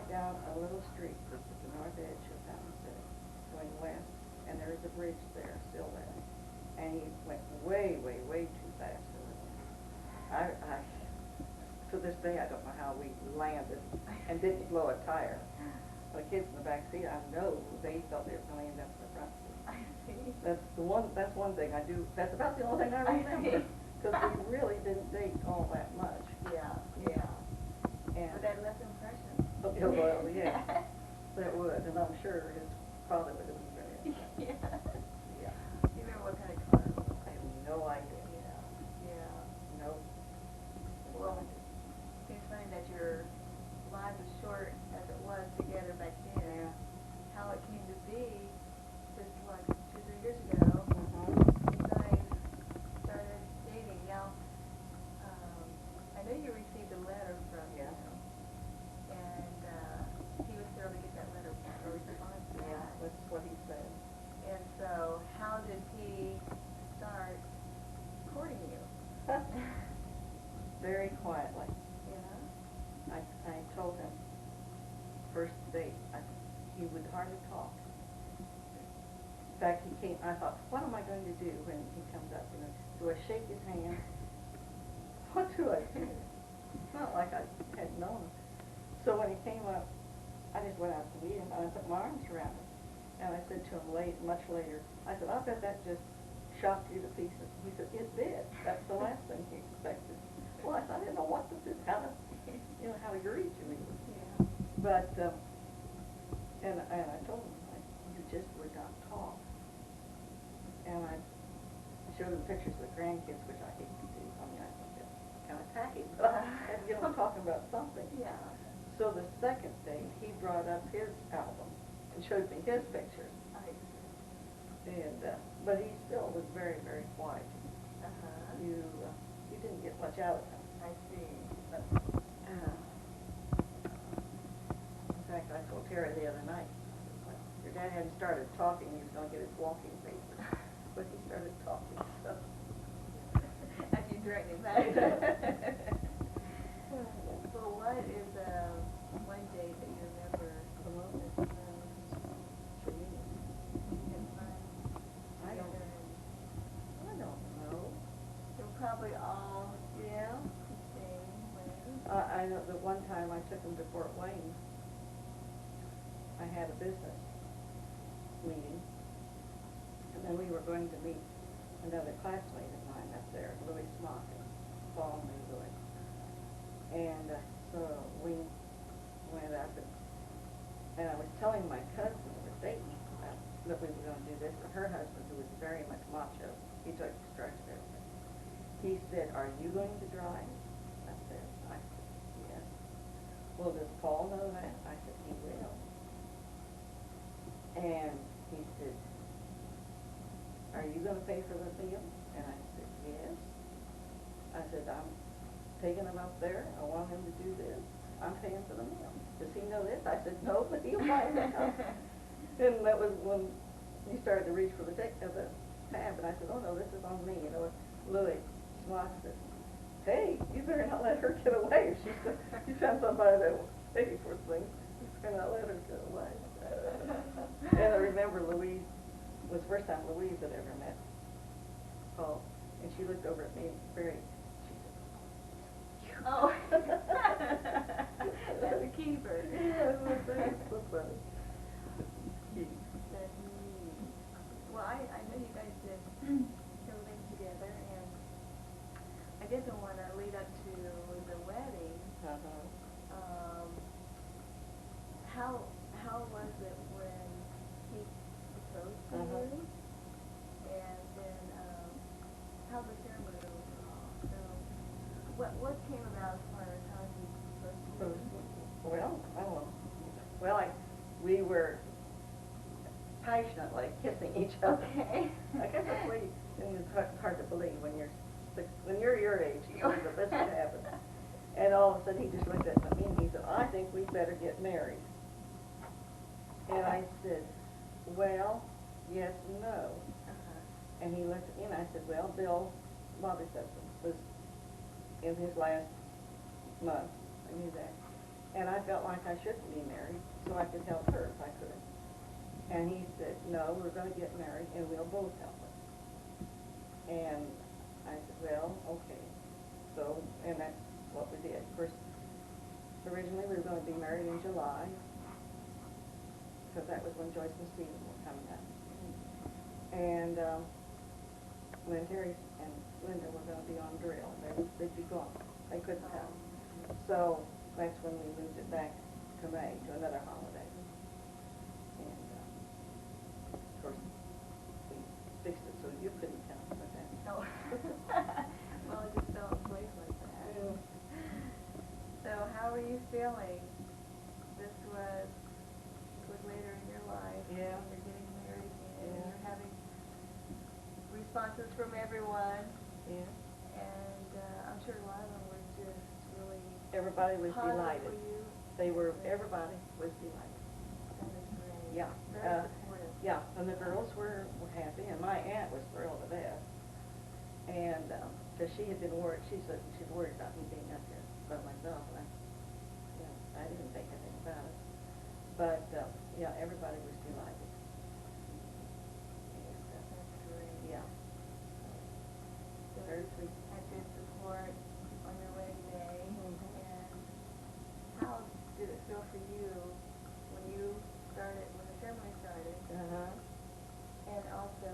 drive down a little street at the north edge of Fountain City, going west, and there is a bridge there, still there. And he went way, way, way too fast for me. To this day, I don't know how we landed and didn't blow a tire. The kids in the back seat, I know they thought they were going to end up in the front seat. I see. That's one thing I do. That's about the only thing I remember. Because we really didn't date all that much. Yeah, yeah. And But that left impression. oh, well, yeah, that would, and I'm sure his father would have been very upset. Yeah. Yeah. You remember what kind of car it was? I have no idea. Yeah, yeah. Nope. Well, it's funny that your lives as short as it was together back then. Yeah. How it came to be, just like 2-3 years ago, Mm-hmm. you guys started dating. Now, I know you received a letter from Yeah. him, and he was thrilled to get that letter or response to Yeah, that. that's what he said. And so, how did he start courting you? Very quietly. Yeah. I told him, first date, he would hardly talk. In fact, he came, I thought, what am I going to do when he comes up? You know, do I shake his hand? What do I do? It's not like I had known him. So when he came up, I just went out to meet him, and I put my arms around him. And I said to him much later, I said, I bet that just shocked you to pieces. He said, it did. That's the last thing he expected. Well, I said, I didn't know what to do, how to greet you even. Yeah. But, and I told him, you just would not talk. And I showed him pictures of the grandkids, which I hate to do. I mean, I think that's kind of tacky, but I had to get him talking about something. Yeah. So the second date, he brought up his album and showed me his pictures. I see. And, but he still was very, very quiet. Uh-huh. You didn't get much out of him. I see. But, in fact, I told Terry the other night, well, your dad hadn't started talking, he was going to get his walking papers. But he started talking, so. After you dragged him back. Well, what is one day that you remember the most? For me, And fun I don't, together I and don't know. you're probably all Yeah. the same way. I know that one time I took him to Fort Wayne. I had a business meeting, and then we were going to meet another classmate of mine up there, Louis Smock, and Paul knew Louis. And so we went up, and I was telling my cousin who was dating that we were going to do this, and her husband, who was very much macho, he took charge of everything. He said, "Are you going to drive?" I said, "Yes." "Well, does Paul know that?" I said, "He will." And he said, "Are you going to pay for the meal?" And I said, "Yes." I said, "I'm taking him up there. I want him to do this. I'm paying for the meal. Does he know this?" I said, "No, but he'll buy me up." And that was when he started to reach for the tab, and I said, "Oh no, this is on me." You know, Louis Smock said, "Hey, you better not let her get away. If she found somebody that will pay for things, you better not let her get away." And I remember Louise was the first time Louise had ever met Paul, and she looked over at me very. She said, Oh. That's a keeper. Yeah, that's so funny. Cute. That's neat. Well, I know you guys did everything together, and I guess I want to lead up to the wedding. Uh-huh. How was it when he proposed to Uh-huh. you? And then how's the ceremony overall? So what came about as far as how he proposed to you? Well, I don't know. Well, we were passionately kissing each other. Okay. I guess that's what it's hard to believe when you're your age, you believe that this would happen. And all of a sudden he just looked at me and he said, "I think we better get married." And I said, "Well, yes and no." Uh-huh. And he looked at me and I said, "Well, Bill, Bobby's husband, was in his last month." I knew that. And I felt like I shouldn't be married, so I could help her if I could. And he said, no, we're gonna get married and we'll both help her. And I said, well, okay. So, and that's what we did. First, originally we were gonna be married in July, because that was when Joyce and Stephen were coming up. And, when Terry and Linda were gonna be on drill, they'd be gone. They couldn't come. So, that's when we moved it back to May, to another holiday. And, of course, we fixed it so you couldn't come, but then. Oh. Well, it just fell in place like that. Yeah. So how are you feeling? This was later in your life. Yeah. You're getting married again. Yeah. You're having responses from everyone. Yeah. And I'm sure a lot of them were just really Everybody was positive delighted. for you. Everybody was delighted. That is great. Yeah. Very supportive. Yeah, and the girls were happy, and my aunt was thrilled to death. And, because she had been worried, she said she's worried about me being up here by myself, and I didn't think anything about it. But, yeah, everybody was delighted. And, That's great. yeah. So Very sweet. had good support on your wedding day. Mhm. And how did it feel for you when you started, when the ceremony started, Uh-huh. and also